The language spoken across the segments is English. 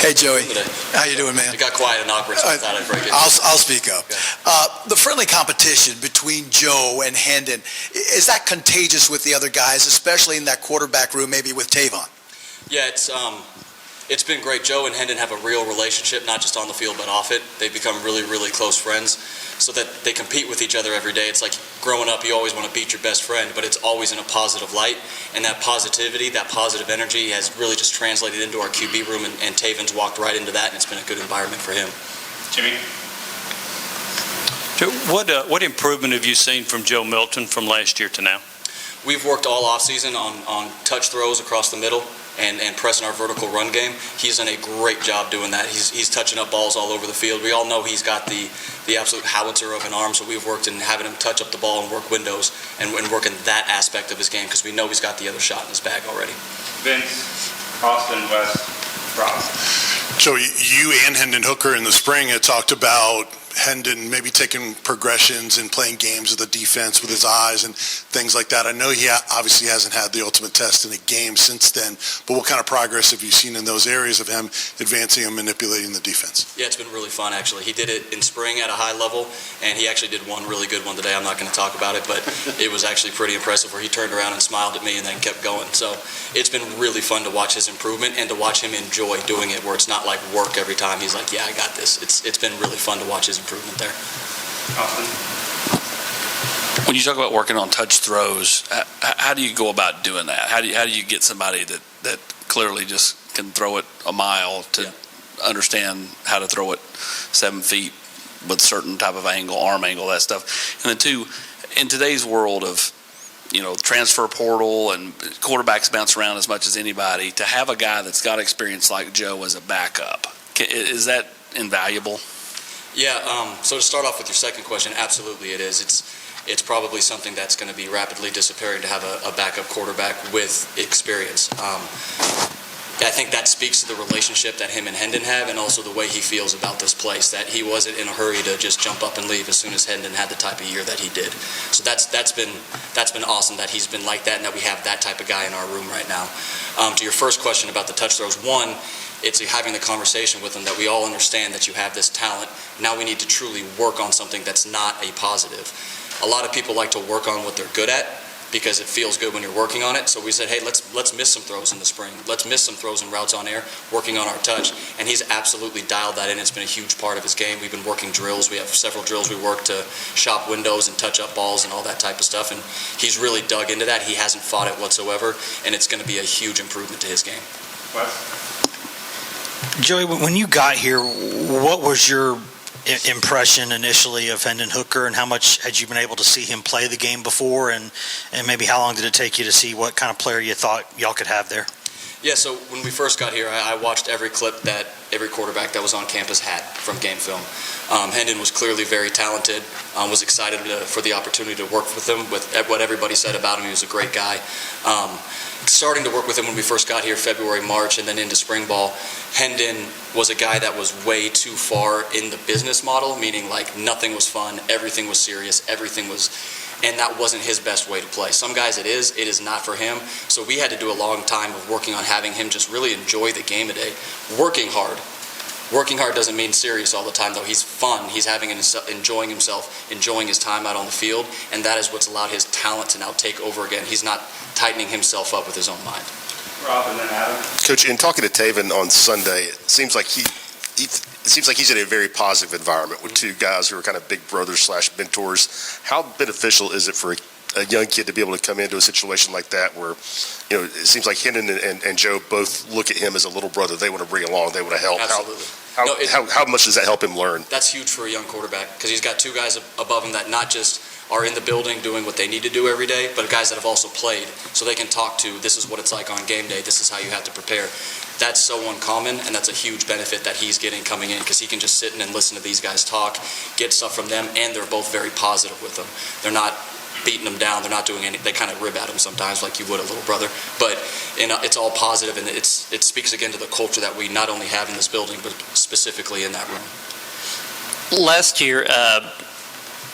Hey, Joey. How you doing, man? It got quiet and awkward, so I thought I'd break it. I'll speak up. Okay. The friendly competition between Joe and Hendon, is that contagious with the other guys, especially in that quarterback room, maybe with Tavon? Yeah, it's been great. Joe and Hendon have a real relationship, not just on the field but off it. They've become really, really close friends, so that they compete with each other every day. It's like growing up, you always want to beat your best friend, but it's always in a positive light. And that positivity, that positive energy has really just translated into our QB room, and Tavon's walked right into that, and it's been a good environment for him. Jimmy? Joe, what improvement have you seen from Joe Milton from last year to now? We've worked all offseason on touch throws across the middle and pressing our vertical run game. He's done a great job doing that. He's touching up balls all over the field. We all know he's got the absolute howitzer of an arm, so we've worked in having him touch up the ball and work windows and working that aspect of his game because we know he's got the other shot in his bag already. Vince, Austin, Wes, Rob. So you and Hendon Hooker in the spring had talked about Hendon maybe taking progressions and playing games with the defense with his eyes and things like that. I know he obviously hasn't had the ultimate test in a game since then, but what kind of progress have you seen in those areas of him advancing and manipulating the defense? Yeah, it's been really fun, actually. He did it in spring at a high level, and he actually did one really good one today. I'm not going to talk about it, but it was actually pretty impressive where he turned around and smiled at me and then kept going. So it's been really fun to watch his improvement and to watch him enjoy doing it where it's not like work every time. He's like, yeah, I got this. It's been really fun to watch his improvement there. Austin? When you talk about working on touch throws, how do you go about doing that? How do you get somebody that clearly just can throw it a mile to understand how to throw it 7 feet with a certain type of angle, arm angle, that stuff? And then two, in today's world of transfer portal and quarterbacks bounce around as much as anybody, to have a guy that's got experience like Joe as a backup, is that invaluable? Yeah, so to start off with your second question, absolutely it is. It's probably something that's going to be rapidly disappearing to have a backup quarterback with experience. I think that speaks to the relationship that him and Hendon have and also the way he feels about this place, that he wasn't in a hurry to just jump up and leave as soon as Hendon had the type of year that he did. So that's been awesome that he's been like that and that we have that type of guy in our room right now. To your first question about the touch throws, one, it's having the conversation with them that we all understand that you have this talent. Now we need to truly work on something that's not a positive. A lot of people like to work on what they're good at because it feels good when you're working on it. So we said, hey, let's miss some throws in the spring. Let's miss some throws and routes on air, working on our touch. And he's absolutely dialed that in. It's been a huge part of his game. We've been working drills. We have several drills we work to shop windows and touch up balls and all that type of stuff. And he's really dug into that. He hasn't fought it whatsoever. And it's going to be a huge improvement to his game. Wes? Joey, when you got here, what was your impression initially of Hendon Hooker, and how much had you been able to see him play the game before, and maybe how long did it take you to see what kind of player you thought y'all could have there? Yeah, so when we first got here, I watched every clip that every quarterback that was on campus had from game film. Hendon was clearly very talented, was excited for the opportunity to work with him, with what everybody said about him. He was a great guy. Starting to work with him when we first got here, February, March, and then into spring ball, Hendon was a guy that was way too far in the business model, meaning like nothing was fun, everything was serious, and that wasn't his best way to play. Some guys it is not for him. So we had to do a long time of working on having him just really enjoy the game a day, working hard. Working hard doesn't mean serious all the time, though. He's fun. He's enjoying himself, enjoying his time out on the field, and that is what's allowed his talent to now take over again. He's not tightening himself up with his own mind. Rob, and then Adam. Coach, in talking to Tavon on Sunday, it seems like he's in a very positive environment with two guys who are kind of big brothers / mentors. How beneficial is it for a young kid to be able to come into a situation like that where, it seems like Hendon and Joe both look at him as a little brother they want to bring along, they want to help? Absolutely. How much does that help him learn? That's huge for a young quarterback because he's got two guys above him that not just are in the building doing what they need to do every day, but guys that have also played, so they can talk to, this is what it's like on game day, this is how you have to prepare. That's so uncommon, and that's a huge benefit that he's getting coming in because he can just sit in and listen to these guys talk, get stuff from them, and they're both very positive with him. They're not beating him down, they're not doing anything, they kind of rib at him sometimes like you would a little brother, but it's all positive, and it speaks again to the culture that we not only have in this building, but specifically in that room. Last year,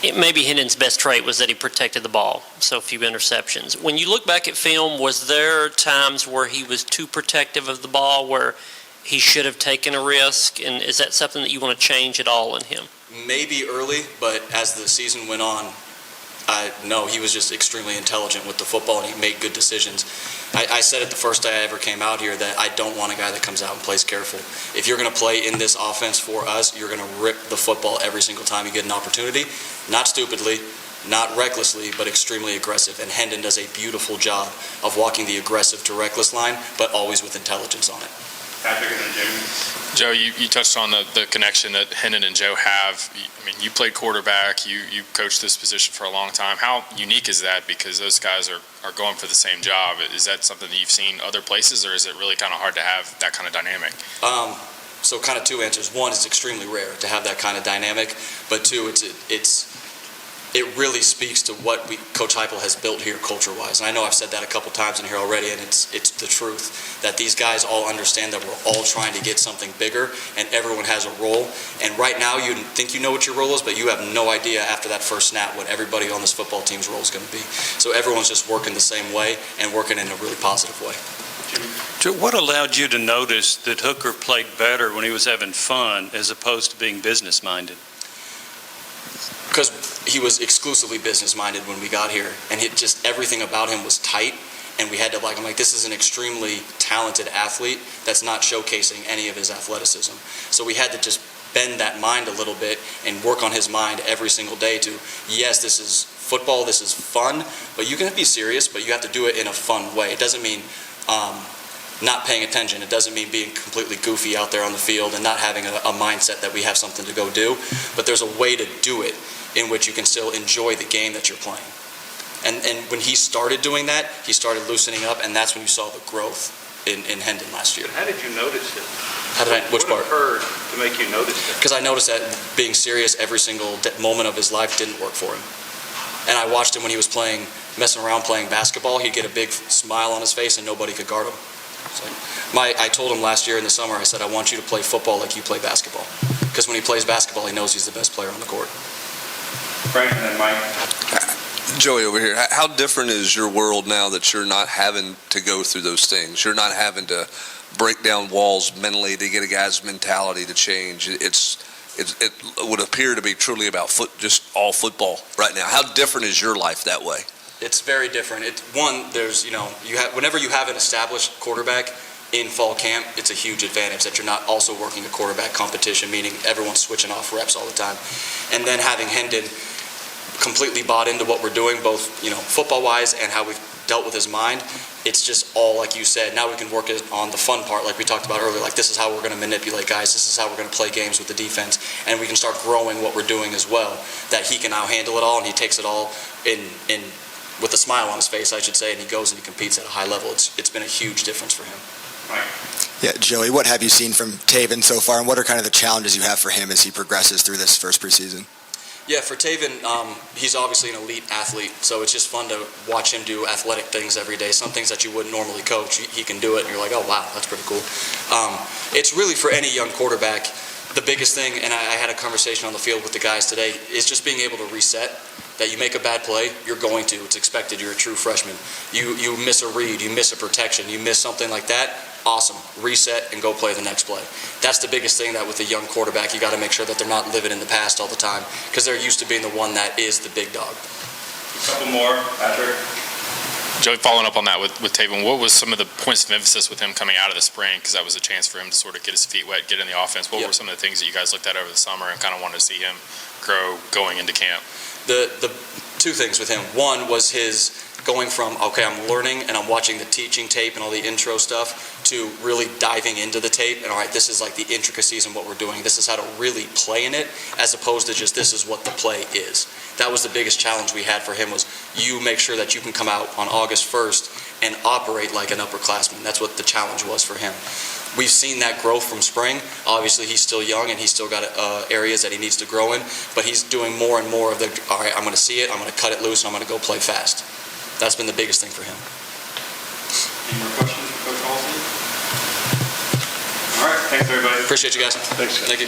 maybe Hendon's best trait was that he protected the ball, so few interceptions. When you look back at film, was there times where he was too protective of the ball, where he should have taken a risk? And is that something that you want to change at all in him? Maybe early, but as the season went on, no, he was just extremely intelligent with the football, and he made good decisions. I said it the first day I ever came out here that I don't want a guy that comes out and plays careful. If you're going to play in this offense for us, you're going to rip the football every single time you get an opportunity. Not stupidly, not recklessly, but extremely aggressive. And Hendon does a beautiful job of walking the aggressive to reckless line, but always with intelligence on it. Patrick and then Jamie. Joe, you touched on the connection that Hendon and Joe have. I mean, you played quarterback. You coached this position for a long time. How unique is that? Because those guys are going for the same job. Is that something that you've seen other places, or is it really kind of hard to have that kind of dynamic? So kind of two answers. One, it's extremely rare to have that kind of dynamic. But two, it really speaks to what Coach Heupel has built here culture-wise. And I know I've said that a couple times in here already, and it's the truth, that these guys all understand that we're all trying to get something bigger, and everyone has a role. And right now, you think you know what your role is, but you have no idea after that first snap what everybody on this football team's role is going to be. So everyone's just working the same way and working in a really positive way. Joe, what allowed you to notice that Hooker played better when he was having fun as opposed to being business-minded? Because he was exclusively business-minded when we got here, and everything about him was tight, and we had to I'm like, this is an extremely talented athlete that's not showcasing any of his athleticism. So we had to just bend that mind a little bit and work on his mind every single day to, yes, this is football, this is fun, but you can be serious, but you have to do it in a fun way. It doesn't mean not paying attention. It doesn't mean being completely goofy out there on the field and not having a mindset that we have something to go do, but there's a way to do it in which you can still enjoy the game that you're playing. And when he started doing that, he started loosening up, and that's when you saw the growth in Hendon last year. How did you notice it? Which part? What occurred to make you notice it? Because I noticed that being serious every single moment of his life didn't work for him. And I watched him when he was messing around playing basketball. He'd get a big smile on his face, and nobody could guard him. I told him last year in the summer, I said, I want you to play football like you play basketball. Because when he plays basketball, he knows he's the best player on the court. Frank and then Mike. Joey over here, how different is your world now that you're not having to go through those things? You're not having to break down walls mentally to get a guy's mentality to change. It would appear to be truly about just all football right now. How different is your life that way? It's very different. There's whenever you have an established quarterback in fall camp, it's a huge advantage that you're not also working a quarterback competition, meaning everyone's switching off reps all the time. And then having Hendon completely bought into what we're doing, both football-wise and how we've dealt with his mind, it's just all, like you said, now we can work on the fun part, like we talked about earlier, like this is how we're going to manipulate guys, this is how we're going to play games with the defense, and we can start growing what we're doing as well, that he can now handle it all, and he takes it all in with a smile on his face, I should say, and he goes and he competes at a high level. It's been a huge difference for him. Yeah, Joey, what have you seen from Taven so far, and what are kind of the challenges you have for him as he progresses through this first preseason? Yeah, for Taven, he's obviously an elite athlete, so it's just fun to watch him do athletic things every day. Some things that you wouldn't normally coach, he can do it, and you're like, oh, wow, that's pretty cool. It's really, for any young quarterback, the biggest thing, and I had a conversation on the field with the guys today, is just being able to reset. That you make a bad play, you're going to. It's expected. You're a true freshman. You miss a read, you miss a protection, you miss something like that, awesome. Reset and go play the next play. That's the biggest thing, that with a young quarterback, you got to make sure that they're not living in the past all the time, because they're used to being the one that is the big dog. A couple more, Patrick. Joey, following up on that with Taven, what was some of the points of emphasis with him coming out of the spring? Because that was a chance for him to sort of get his feet wet, get in the offense. What were some of the things that you guys looked at over the summer and kind of wanted to see him grow going into camp? The two things with him. One was his going from, okay, I'm learning and I'm watching the teaching tape and all the intro stuff, to really diving into the tape and, all right, this is like the intricacies in what we're doing. This is how to really play in it, as opposed to just this is what the play is. That was the biggest challenge we had for him, was you make sure that you can come out on August 1st and operate like an upperclassman. That's what the challenge was for him. We've seen that growth from spring. Obviously, he's still young and he's still got areas that he needs to grow in, but he's doing more and more of the, all right, I'm going to see it, I'm going to cut it loose, and I'm going to go play fast. That's been the biggest thing for him. Any more questions for Coach Halzle? All right, thanks everybody. Appreciate you guys. Thanks. Thank you.